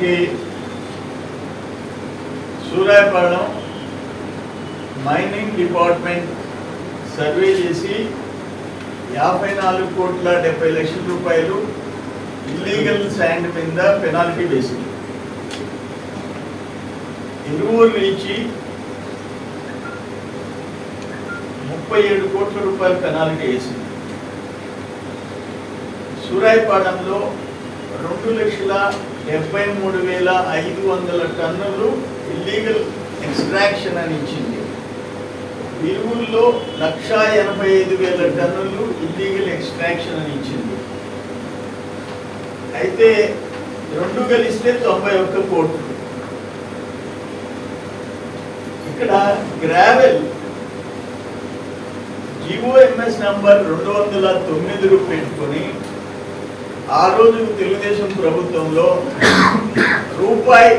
మనకి Surayapalem mining department survey చేసి 54,70,00,000 రూపాయలు ఇల్లీగల్ శాండ్ మీద పెనాల్టీ వేసింది. ఇరువురు నుంచి 37 కోట్ల రూపాయలు పెనాల్టీ వేసింది. సూరాయపాలెంలో 2,73,500 టన్నులు ఇల్లీగల్ ఎక్స్ట్రాక్షన్ అని ఇచ్చింది. ఇరువుల్లో 1,85,000 టన్నులు ఇల్లీగల్ ఎక్స్ట్రాక్షన్ అని ఇచ్చింది. అయితే రెండు కలిస్తే 91 కోట్లు. ఇక్కడ గ్రావెల్ GOMS నంబర్ 209 పెట్టుకొని ఆ రోజు తెలుగుదేశం ప్రభుత్వంలో రూపాయి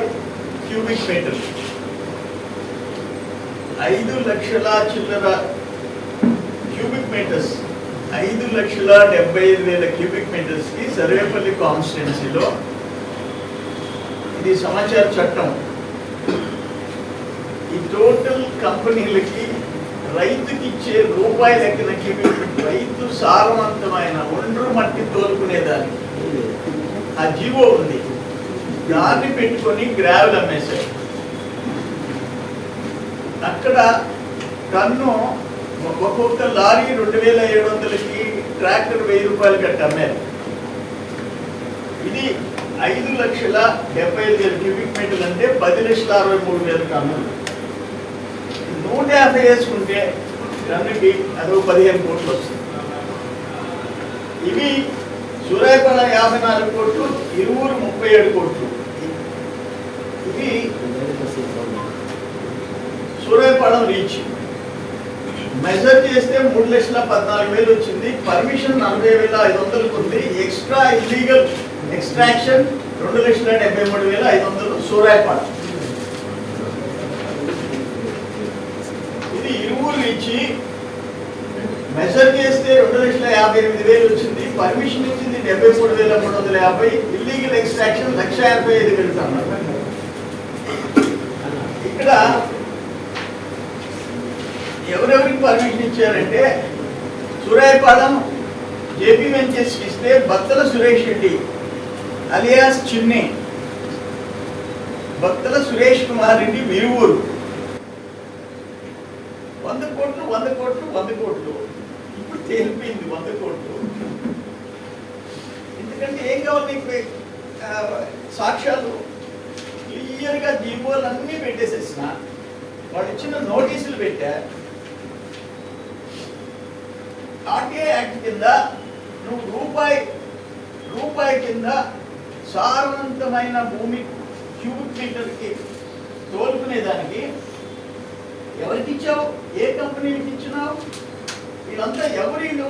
క్యూబిక్ మీటర్ 5 లక్షల చిల్లర క్యూబిక్ మీటర్స్ 5,75,000 క్యూబిక్ మీటర్స్కి సర్వేపల్లి కాన్స్టిట్యున్సీలో ఇది సమాచార చట్టం. ఈ టోటల్ కంపెనీలకి రైతుకి ఇచ్చే రూపాయి లెక్కన క్యూబిక్ రైతు సారవంతమైన ఒండ్రు మట్టి తోలుకునేదానికి ఆ జీవో ఉంది. దాన్ని పెట్టుకొని గ్రావెల్ అమ్మేశారు. అక్కడ టన్ను ఒక్కొక్క లారీ 2,700కి ట్రాక్టర్ 1,000 రూపాయలు కట్టి అమ్మారు. ఇది 5,70,000 క్యూబిక్ మీటర్లు అంటే 10,63,000 టన్నులు. 150 వేసుకుంటే టన్నుకి అదో 15 కోట్లు వస్తుంది. ఇవి సూరాయపాలెం 54 కోట్లు, ఇరువురు 37 కోట్లు. ఇది సూరాయపాలెం రీచ్ మెజర్ చేస్తే 3,14,000 వచ్చింది. పర్మిషన్ 40,500 ఉంది. Extra illegal extraction 2,73,500 Surayapalem. ఇది ఇరువురు ఇచ్చి మెజర్ చేస్తే 2,58,000 వచ్చింది. పర్మిషన్ ఇచ్చింది 73,350. ఇల్లీగల్ ఎక్స్ట్రాక్షన్ 1,85,000 అన్నారు. ఇక్కడ ఎవరెవరికి పర్మిషన్ ఇచ్చారంటే సూరాయపాలెం జేపీ వెంచర్స్కి ఇస్తే బత్తల సురేష్ రెడ్డి అలియాస్ చిన్ని, బత్తల సురేష్ కుమార్ రెడ్డి విరువూరు 100 కోట్లు 100 కోట్లు 100 కోట్లు. ఇప్పుడు తేలిపోయింది 100 కోట్లు. ఎందుకంటే ఏం కావాలి నీకు? సాక్ష్యాలు క్లియర్గా జీవోలు అన్నీ పెట్టేసేసిన వాళ్ళు ఇచ్చిన నోటీసులు పెట్టా. ఆర్టీఐ యాక్ట్ కింద నువ్వు రూపాయి కింద సారవంతమైన భూమి క్యూబిక్ మీటర్కి తోలుకునేదానికి ఎవరికి ఇచ్చావు? ఏ కంపెనీకి ఇచ్చినావు? వీళ్ళంతా ఎవరిలు?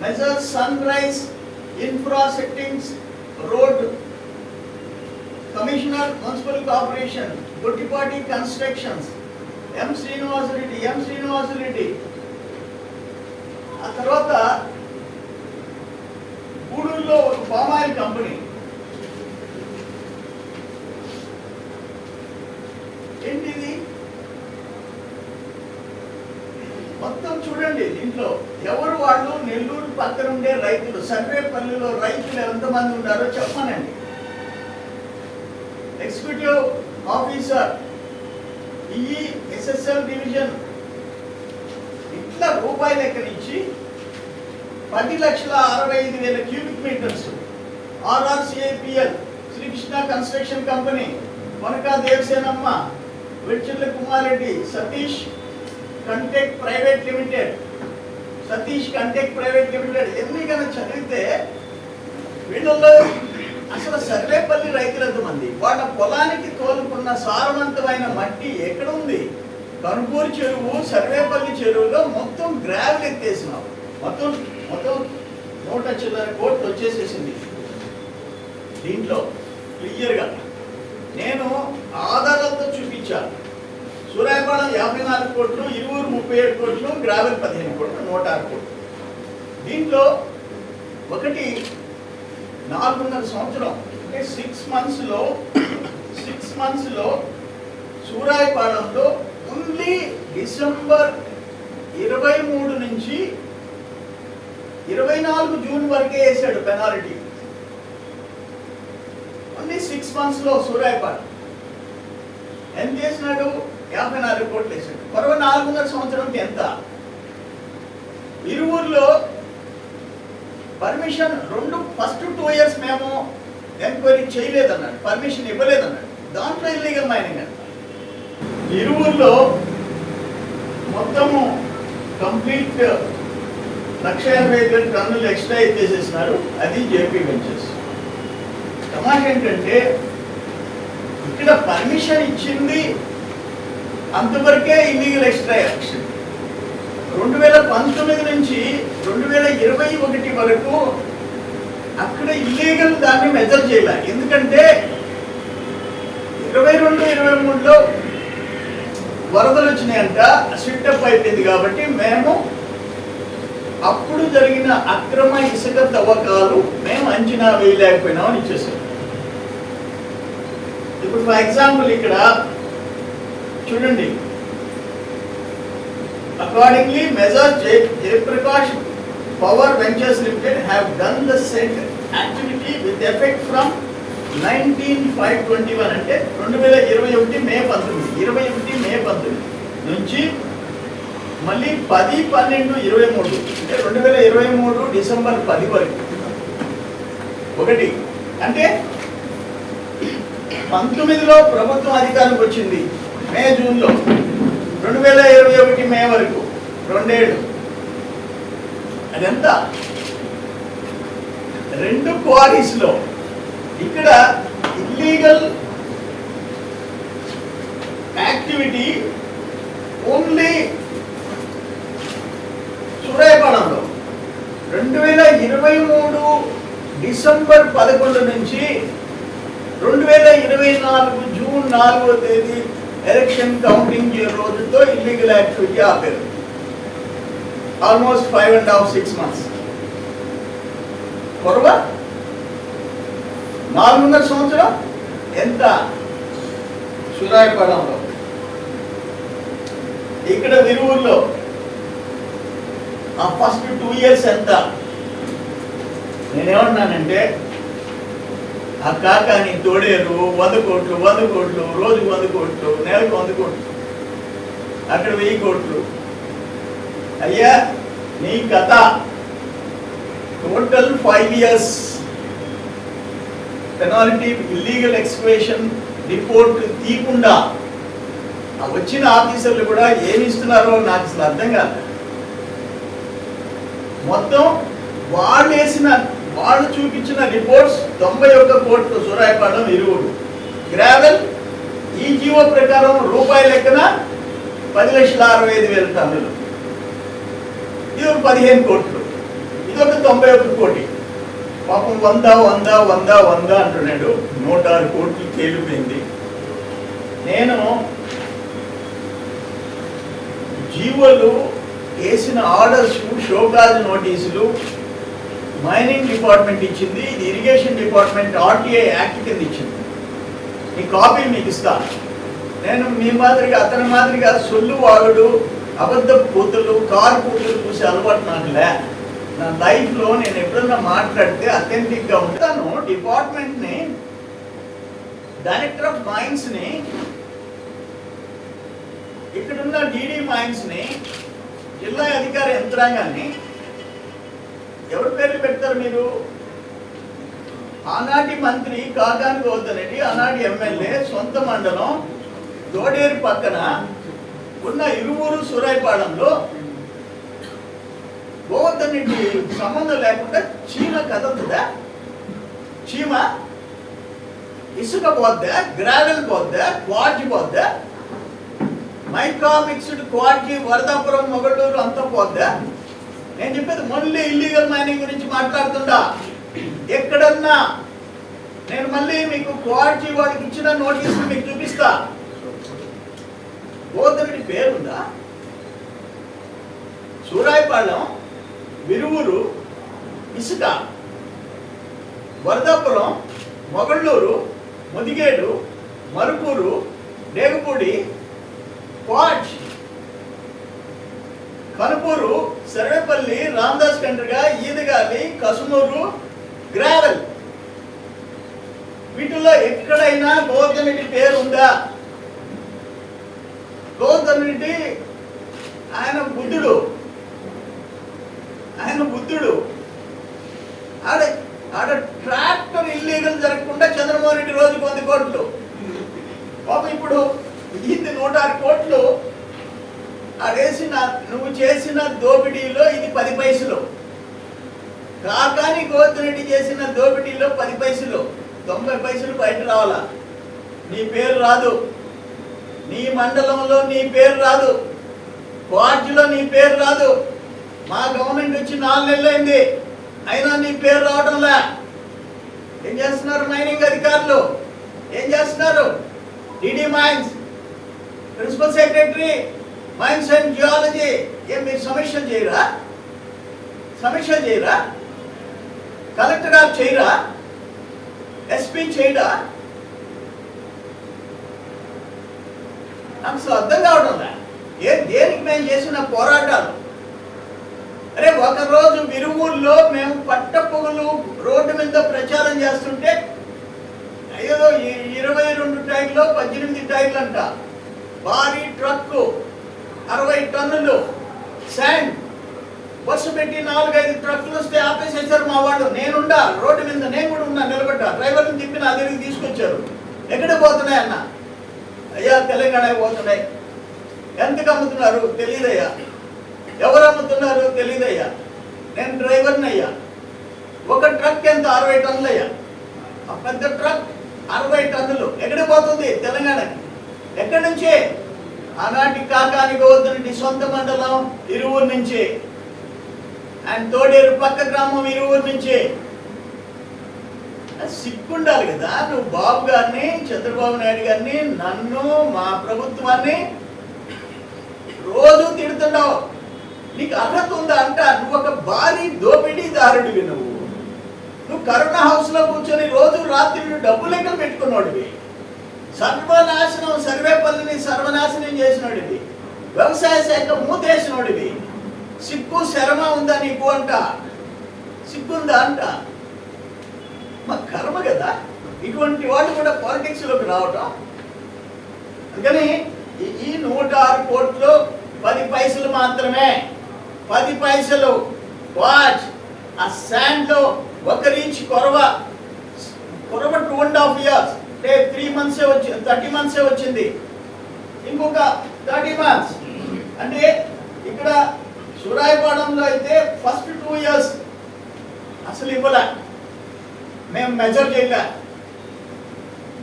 Major Sunrise infrastructures road commissioner municipal corporation, Gottipati constructions, M Srinivasa Reddy. ఆ తర్వాత గూడూరులో ఒక పామాయిల్ కంపెనీ. ఏంటిది మొత్తం చూడండి. దీంట్లో ఎవరు వాళ్ళు? నెల్లూరు పక్కన ఉండే రైతులు, సర్వేపల్లిలో రైతులు ఎంతమంది ఉన్నారో చెప్పమనండి. ఎగ్జిక్యూటివ్ ఆఫీసర్, SSL డివిజన్, ఇట్లా రూపాయి లెక్క నుంచి 10,65,000 cubic metres. RRCIPL Srikrishna construction company, Vanaka Devasenamma, Vedcherla Kumareddy, Satish Contech private limited. ఎన్ని కన్నా చదివితే వీళ్ళల్లో అసలు సర్వేపల్లి రైతులు ఎంతమంది? వాళ్ళ పొలానికి తోలుకున్న సారవంతమైన మట్టి ఎక్కడ ఉంది? కనుపూరు చెరువు, సర్వేపల్లి చెరువులో మొత్తం గ్రావెల్ ఎత్తేసినావు. మొత్తం 100 చిల్లర కోట్లు వచ్చేసేసింది. దీంట్లో క్లియర్గా నేను ఆధారాలతో చూపించాను. సూరాయపాలెం 54 కోట్లు, ఇరువురు 37 కోట్లు, గ్రావెల్ 15 కోట్లు, 106 కోట్లు. దీంట్లో ఒకటి 4.5 సంవత్సరం అంటే 6 months లో సూరాయపాడంలో ఓన్లీ డిసెంబర్ 23 నుంచి 24 జూన్ వరకే వేసాడు పెనాల్టీ. ఓన్లీ 6 monthsలో సూరాయపాడు ఎంత చేసినాడు? 54 కోట్లు వేసాడు. మరో 4.5 సంవత్సరంకి ఎంత? ఇరువురులో పర్మిషన్ ఫస్ట్ 2 years మేము ఎంక్వైరీ చేయలేదన్నాడు, పర్మిషన్ ఇవ్వలేదన్నాడు. దాంట్లో ఇల్లీగల్ మైనింగ్ అంట. ఇరువురులో మొత్తము కంప్లీట్ 1,85,000 టన్నులు ఎక్స్ట్రా చేసేసినారు. అది జేపీ వెంచర్స్. తమాష ఏంటంటే ఇక్కడ పర్మిషన్ ఇచ్చింది అంతవరకే ఇల్లీగల్ ఎక్స్ట్రా యాక్షన్. 2019 నుంచి 2021 వరకు అక్కడ ఇల్లీగల్ దాన్ని మెజర్ చేయాలి. ఎందుకంటే 22-23లో వరదలు వచ్చినాయంట, స్విట్టప్ అయిపోయింది. కాబట్టి మేము అప్పుడు జరిగిన అక్రమ ఇసుక తవ్వకాలు మేము అంచనా వేయలేకపోయినామని ఇచ్చేసాం. ఇప్పుడు ఫర్ ఎగ్జాంపుల్ ఇక్కడ చూడండి, accordingly measures Jayaprakash Power Ventures Limited have done the said activity with effect from 19/5/21 అంటే 2021 మే 19 నుంచి మళ్ళీ 10/12/23 అంటే 2023 డిసెంబర్ 10 వరకు. ఒకటి అంటే 19లో ప్రభుత్వం అధికారంకి వచ్చింది, మే జూన్లో. 2021 మే వరకు 2 ఏళ్ళు. అదెంత? 2 క్వారీస్లో ఇక్కడ ఇల్లీగల్ యాక్టివిటీ ఓన్లీ సూరాయపాడంలో 2023 డిసెంబర్ 11 నుంచి 2024 జూన్ 4వ తేదీ ఎలక్షన్ కౌంటింగ్ రోజుతో ఇల్లీగల్ యాక్టివిటీ ఆపారు. Almost 5.5-6 months. పొరవ 4.5 సంవత్సరం ఎంత? సూరాయపాడంలో. ఇక్కడ విరువుల్లో ఆ ఫస్ట్ 2 years ఎంత? నేనేమన్నానంటే ఆ కాకాని తోడేరు 100 కోట్లు, రోజుకు 100 కోట్లు, నెలకు 100 కోట్లు, అక్కడ 1000 కోట్లు. అయ్యా నీ కథ total 5 years penalty illegal excavation report తీయకుండా వచ్చిన ఆఫీసర్లు కూడా ఏమి ఇస్తున్నారో నాకు అసలు అర్థం కాదు. మొత్తం వాళ్ళు చూపించిన రిపోర్ట్స్ 91 కోట్లు సూరాయపాడం ఇరువురు. గ్రావెల్ ఈ జీవో ప్రకారం రూపాయి లెక్కన 10,65,000 టన్నులు. ఇది ఒక 15 కోట్లు, ఇది ఒక 91 కోటి. పాపం 100 అంటున్నాడు. 106 కోట్లు తేలిపోయింది. నేను జీవోలు వేసిన ఆర్డర్స్, షోకాజ్ నోటీసులు మైనింగ్ డిపార్ట్మెంట్ ఇచ్చింది, ఇది ఇరిగేషన్ డిపార్ట్మెంట్ RTI యాక్ట్ కింద ఇచ్చింది. ఈ కాపీ మీకు ఇస్తా. నేను మీ మాదిరిగా అతని మాదిరిగా సొల్లు వాగుడు, అబద్ధ కూతులు, కారు కూతులు చూసే అలవాటు నాకు లే. నా లైఫ్లో నేను ఎప్పుడన్నా మాట్లాడితే అథెంటిక్గా ఉంటాను. డిపార్ట్మెంట్ని, డైరెక్టర్ ఆఫ్ మైన్స్ని, ఇక్కడున్న DD మైన్స్ని, జిల్లా అధికార యంత్రాంగాన్ని ఎవరి పేర్లు పెడతారు మీరు? ఆనాటి మంత్రి కాకాని గోవర్ధన్ రెడ్డి, ఆనాటి ఎమ్మెల్యే, సొంత మండలం దోడేరు పక్కన ఉన్న ఇరువురు సూరాయపాడంలో గోవర్ధన్ రెడ్డి సంబంధం లేకుండా చీమ కదులుతుందా? చీమ ఇసుక పోద్దా, గ్రావెల్ పోద్దా, క్వార్జ్ పోద్దా, మైకా మిక్స్డ్ క్వార్జీ వరదాపురం, మొగళ్ళూరు అంతా పోద్దా? నేను చెప్పేది మళ్ళీ ఇల్లీగల్ మైనింగ్ గురించి మాట్లాడుతుందా? ఎక్కడన్నా నేను మళ్ళీ మీకు క్వార్జీ వాడికి ఇచ్చిన నోటీసులు మీకు చూపిస్తా. గోవర్ధన్ పేరుందా? సూరాయపాలెం, విరువురు, ఇసుక, వరదాపురం, మొగళ్ళూరు, ముదిగేడు, మరుపూరు, డేగుపూడి, క్వాడ్జ్, కనుపూరు, సర్వేపల్లి, రామదాస్ కండ్రిగ, ఈదగాలి, కసుమూరు, గ్రావెల్. వీటిలో ఎక్కడైనా గోవర్ధన్ రెడ్డి పేరు ఉందా? గోవర్ధన్ రెడ్డి ఆయన బుద్ధుడు ఆడ ట్రాక్టర్ ఇల్లీగల్ జరగకుండా చంద్రమోహన్ రెడ్డి రోజుకు 100 కోట్లు. పాపం ఇప్పుడు ఇది 106 కోట్లు ఆడేసిన. నువ్వు చేసిన దోపిడీలో ఇది 10 పైసలు. కాకాని గోవర్ధన్ రెడ్డి చేసిన దోపిడీలో 10 పైసలు, 90 పైసలు బయట రావాలా. నీ పేరు రాదు, నీ మండలంలో నీ పేరు రాదు, క్వాడ్జ్లో నీ పేరు రాదు. మా గవర్నమెంట్ వచ్చి 4 నెలలు అయింది, అయినా నీ పేరు రావడంలా. ఏం చేస్తున్నారు మైనింగ్ అధికారులు? ఏం చేస్తున్నారు? DD mines principal secretary mines and geology ఏం మీరు సమీక్షలు చేయరా? కలెక్టర్ గారు చేయరా? ఎస్పీ చేయడా? నాకు అసలు అర్థం కావడంలా. దేనికి మేము చేసిన పోరాటాలు? అరే ఒకరోజు విరువూరులో మేము పట్టపొగలు రోడ్డు మీద ప్రచారం చేస్తుంటే ఏదో 22 టైర్లో 18 టైర్లు అంట, భారీ ట్రక్కు 60 టన్నులు శాండ్ బస్సు పెట్టి 4-5 ట్రక్కులు వస్తే ఆపేసేసారు మా వాళ్ళు. నేనుండా రోడ్డు మీద, నేను కూడా ఉన్నా, నిలబడ్డా. డ్రైవర్ని తిప్పి నా దగ్గరికి తీసుకొచ్చారు. ఎక్కడ పోతున్నాయి అన్న? అయ్యా తెలంగాణకి పోతున్నాయి. ఎంతకు అమ్ముతున్నారు తెలియదయ్యా, ఎవరు అమ్ముతున్నారు తెలియదయ్యా, నేను డ్రైవర్ని అయ్యా. ఒక ట్రక్ ఎంత? 60 టన్నులు అయ్యా. ఆ పెద్ద ట్రక్ 60 టన్నులు ఎక్కడికి పోతుంది? తెలంగాణకి. ఎక్కడి నుంచి? ఆనాటి కాకాని గోవర్ధన్ రెడ్డి సొంత మండలం ఇరువూరు నుంచి, అండ్ తోడేరు పక్క గ్రామం ఇరువూరు నుంచి. సిగ్గుండాలి కదా నువ్వు బాబు గారిని, చంద్రబాబు నాయుడు గారిని, నన్ను, మా ప్రభుత్వాన్ని రోజు తిడుతున్నావు. నీకు అర్హత ఉందా అంట? నువ్వు ఒక భారీ దోపిడీదారుడివి. నువ్వు కరోనా హౌస్ లో కూర్చొని రోజు రాత్రి డబ్బు లెక్కలు పెట్టుకున్నాడువి. సర్వనాశనం, సర్వేపల్లిని సర్వనాశనం చేసినోడివి. వ్యవసాయ శాఖ మూతేసినోడివి. సిగ్గు శరమ ఉందా నీకు అంట? సిగ్గుందా అంట? మా కర్మ కదా ఇటువంటి వాళ్ళు కూడా పాలిటిక్స్ లోకి రావటం. అందుకని ఈ 106 కోట్లు 10 పైసలు మాత్రమే. 10 పైసలు వాచ్. ఆ శాండ్ లో 1 ఇంచ్ కొరవ 2.5 years, అంటే 3 months వచ్చింది, 30 months వచ్చింది. ఇంకొక 30 months అంటే ఇక్కడ సూరాయపాడంలో అయితే ఫస్ట్ 2 years అసలు ఇవ్వలే, మేము మెజర్ చేయలే.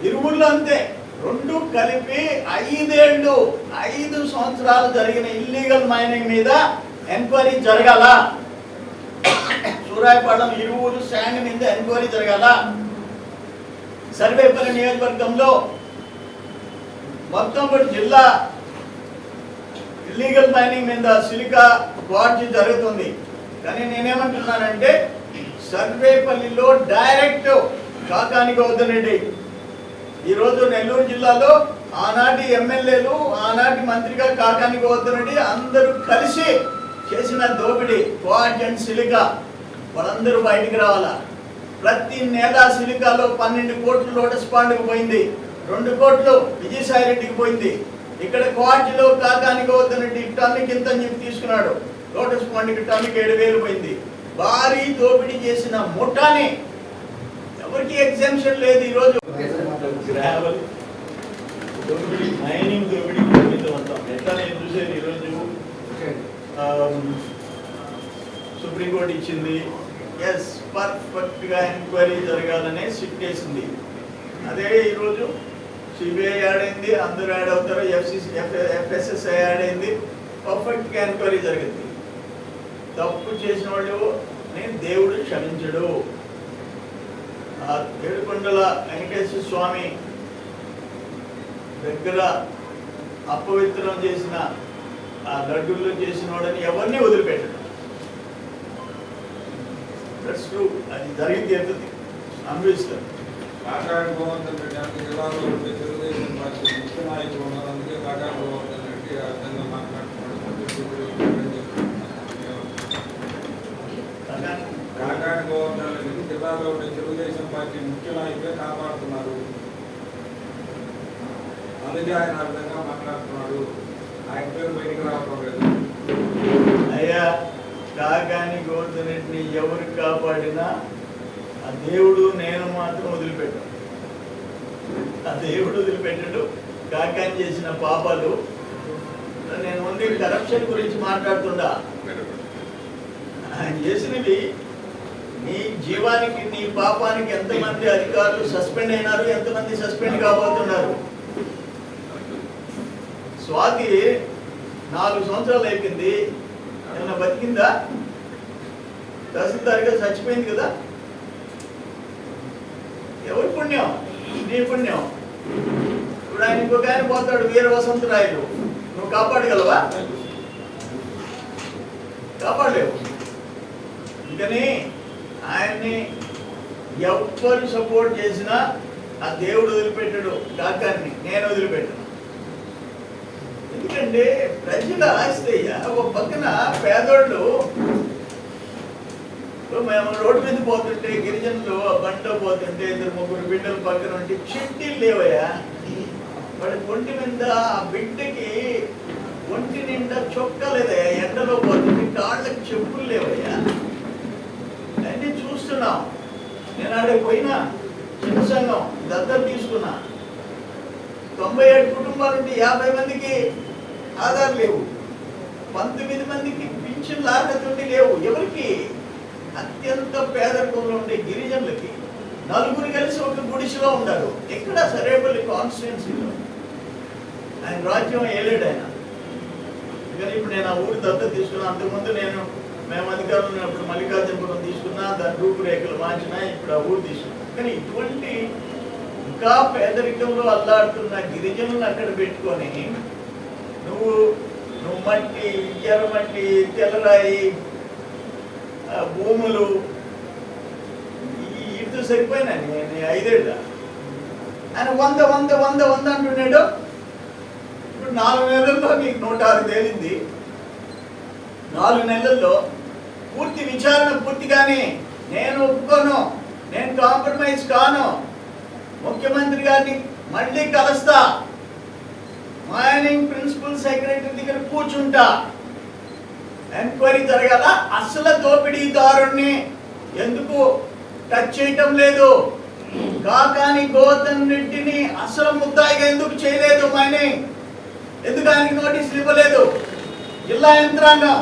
ఇరువుల్లో అంతే. 2 కలిపి 5 సంవత్సరాలు జరిగిన ఇల్లీగల్ మైనింగ్ మీద ఎంక్వైరీ జరగాల. సూరాయపాడం ఇరువురు శాండ్ మీద ఎంక్వైరీ జరగాల. సర్వేపల్లి నియోజకవర్గంలో మొత్తం కూడా జిల్లా ఇల్లీగల్ మైనింగ్ మీద సిలికా క్వాడ్జ్ జరుగుతుంది. కానీ నేనేమంటున్నానంటే సర్వేపల్లిలో డైరెక్ట్ కాకాని గోవర్ధన్ రెడ్డి ఈరోజు నెల్లూరు జిల్లాలో ఆనాటి ఎమ్మెల్యేలు, ఆనాటి మంత్రిగా కాకాని గోవర్ధన్ రెడ్డి అందరూ కలిసి చేసిన దోపిడీ క్వాడ్జ్ అండ్ సిలికా, వాళ్ళందరూ బయటికి రావాలా. ప్రతి నెల సిలికాలో 12 కోట్లు లోటస్ పాండ్కి పోయింది, 2 కోట్లు విజయసాయి రెడ్డికి పోయింది. ఇక్కడ క్వాడ్జ్లో కాకాని గోవర్ధన్ రెడ్డి టన్నుకి ఇంత చెప్పి తీసుకున్నాడు. లోటస్ పాండ్కి టన్నుకి 7,000 పోయింది. భారీ దోపిడీ చేసిన ముఠాని ఎవరికి ఎగ్జామ్షన్ లేదు. ఈరోజు గ్రావెల్ దోపిడీ, మైనింగ్ దోపిడీ మొత్తం ఎట్లా నేను చూసేది. ఈరోజు సుప్రీంకోర్టు ఇచ్చింది, ఎస్ పర్ఫెక్ట్గా ఎంక్వైరీ జరగాలనే సిట్ చేసింది. అదే ఈరోజు సిబిఐ యాడ్ అయింది, అందరూ యాడ్ అవుతారు, FSSI యాడ్ అయింది, పర్ఫెక్ట్గా ఎంక్వైరీ జరిగింది. తప్పు చేసిన వాళ్ళు నేను దేవుడు క్షమించడు. ఏడుకొండల వెంకటేశ్వర స్వామి దగ్గర అపవిత్రం చేసిన ఆ లడ్డూల్లో చేసిన వాడని ఎవరిని వదిలిపెట్టడు. దట్స్ ట్రూ, అది జరిగి తీరుతుంది, అనుభవిస్తారు. కాకాని గోవర్ధన్ రెడ్డి అంటే జిల్లాలో ఉండే తెలుగుదేశం పార్టీ ముఖ్య నాయకులు ఉన్నారు. అందుకే కాకాని గోవర్ధన్ రెడ్డి ఆ విధంగా మాట్లాడుతున్నాడు. కాకాని గోవర్ధన్ రెడ్డి జిల్లాలో ఉండే తెలుగుదేశం పార్టీ ముఖ్య నాయకులే కాపాడుతున్నారు. అందుకే ఆయన ఆ విధంగా మాట్లాడుతున్నాడు. ఆయన పేరు బయటికి రావడం లేదు. అయ్యా, కాకాని గోవర్ధన్ రెడ్డిని ఎవరు కాపాడినా ఆ దేవుడు నేను మాత్రం వదిలిపెట్టాను. ఆ దేవుడు వదిలిపెట్టాడు. కాకాని చేసిన పాపాలు నేను ఓన్లీ కరప్షన్ గురించి మాట్లాడుతుండా. ఆయన చేసినవి నీ జీవానికి నీ పాపానికి ఎంతమంది అధికారులు సస్పెండ్ అయినారు, ఎంతమంది సస్పెండ్ కాబోతున్నారు. స్వాతి 4 సంవత్సరాలు అయిపోయింది, ఏమన్నా బతికిందా? తహసీల్దార్గా చచ్చిపోయింది కదా. ఎవరి పుణ్యం? నీ పుణ్యం. ఇప్పుడు ఆయన ఇంకొక ఆయన పోతాడు, వీర వసంతరాయలు. నువ్వు కాపాడగలవా? కాపాడలేవు. అందుకని ఆయన్ని ఎవ్వరు సపోర్ట్ చేసినా ఆ దేవుడు వదిలిపెట్టాడు. కాకాన్ని నేను వదిలిపెట్టాను. ఎందుకంటే ప్రజల ఆస్తి. ఒక పక్కన పేదోళ్ళు, మేము రోడ్డు మీద పోతుంటే గిరిజనులు బండిలో పోతుంటే 2-3 బిడ్డలు పక్కన ఉంటే చెట్టీలు లేవయ్యా. వాడి ఒంటి మీద ఆ బిడ్డకి ఒంటి నిండా చొక్కా లేదయ్యా. ఎండలో పోతుంటే కాళ్ళకి చెప్పులు లేవయ్యా. అన్నీ చూస్తున్నాం. నేను ఆడే పోయినా చిన్న సంఘం దత్తత తీసుకున్నా. 97 కుటుంబాలు ఉంటే 50 మందికి ఆధార్ లేవు, 19 మందికి పింఛన్లు అర్హత లేవు. ఎవరికి? అత్యంత పేదరికంలో ఉండే గిరిజనులకి. 4 కలిసి ఒక గుడిసెలో ఉన్నారు. ఎక్కడ? సరేపల్లి కాన్స్టిట్యున్సీలో. ఆయన రాజ్యం ఏలేడు ఆయన. కానీ ఇప్పుడు నేను ఆ ఊరు దత్తత తీసుకున్నా. అంతకుముందు మేము అధికారులు ఉన్నప్పుడు మల్లికార్జునపురం తీసుకున్నా, దాని రూపురేఖలు మార్చినా, ఇప్పుడు ఆ ఊరు తీసుకున్నా. కానీ ఇటువంటి ఇంకా పేదరికంలో అల్లాడుతున్న గిరిజనులను అక్కడ పెట్టుకొని నువ్వు మట్టి, ఎర్రమట్టి, తెల్లరాయి, భూములు ఇటు సరిపోయినా నేను 5 ఏళ్ళ. ఆయన 100 అంటున్నాడు. ఇప్పుడు 4 నెలల్లో నీకు 106 తేలింది. 4 నెలల్లో పూర్తి విచారణ పూర్తిగానే నేను ఒప్పుకోను, నేను కాంప్రమైజ్ కాను. ముఖ్యమంత్రి గారిని మళ్ళీ కలుస్తా, మైనింగ్ ప్రిన్సిపల్ సెక్రటరీ దగ్గర కూర్చుంటా, ఎంక్వైరీ జరగాల. అసలు దోపిడీదారుణ్ణి ఎందుకు టచ్ చేయటం లేదు? కాకాని గోవర్ధన్ రెడ్డిని అసలు ముద్దాయిగా ఎందుకు చేయలేదు? మైనింగ్ ఎందుకు ఆయనకి నోటీసులు ఇవ్వలేదు? జిల్లా యంత్రాంగం,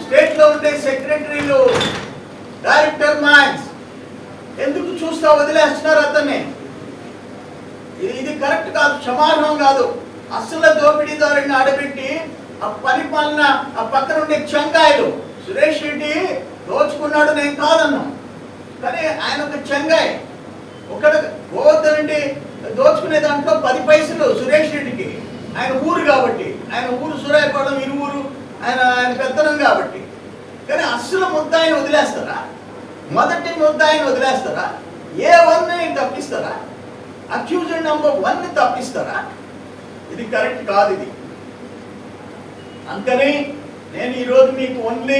స్టేట్లో ఉండే సెక్రటరీలు, డైరెక్టర్ మైన్స్ ఎందుకు చూస్తా వదిలేస్తున్నారు అతన్ని? ఇది కరెక్ట్ కాదు, క్షమార్హం కాదు. అసలు దోపిడీదారుని ఆడబెట్టి ఆ పరిపాలన ఆ పక్కన ఉండే చెంగాయలు. సురేష్ రెడ్డి దోచుకున్నాడు, నేను కాదన్నా. కానీ ఆయన ఒక చెంగాయ్. ఒకడు గోవర్ధన్ రెడ్డి దోచుకునే దాంట్లో 10 పైసలు సురేష్ రెడ్డికి. ఆయన ఊరు కాబట్టి, ఆయన ఊరు సురాయపాలెం, ఇరువురు, ఆయన పెత్తనం కాబట్టి. కానీ అసలు ముద్దాయిని వదిలేస్తారా? మొదటి ముద్దాయిని వదిలేస్తారా? A1ని తప్పిస్తారా? అక్యూజ్డ్ నెంబర్ 1ని తప్పిస్తారా? ఇది కరెక్ట్ కాదు. ఇది అందుకని నేను ఈరోజు మీకు ఓన్లీ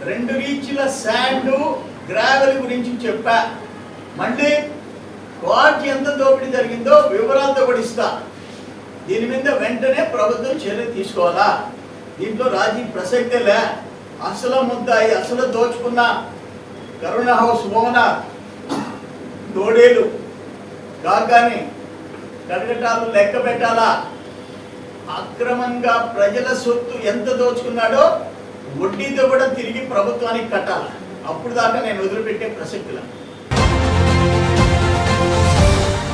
2 రీచ్ల శాండ్, గ్రావెల్ గురించి చెప్పా. మళ్ళీ వాటి ఎంత దోపిడీ జరిగిందో వివరాలతో కూడా ఇస్తా. దీని మీద వెంటనే ప్రభుత్వం చర్య తీసుకోవాలా. దీంట్లో రాజీ ప్రసక్తే లే. అసలు ముద్దాయి, అసలు దోచుకున్న కరుణ హౌస్ ఓనర్ తోడేలు కాకాని కడగటాలు లెక్క పెట్టాలా. అక్రమంగా ప్రజల సొత్తు ఎంత దోచుకున్నాడో వడ్డీతో కూడా తిరిగి ప్రభుత్వానికి కట్టాలి. అప్పుడు దాకా నేను వదిలిపెట్టే ప్రసక్తిలా.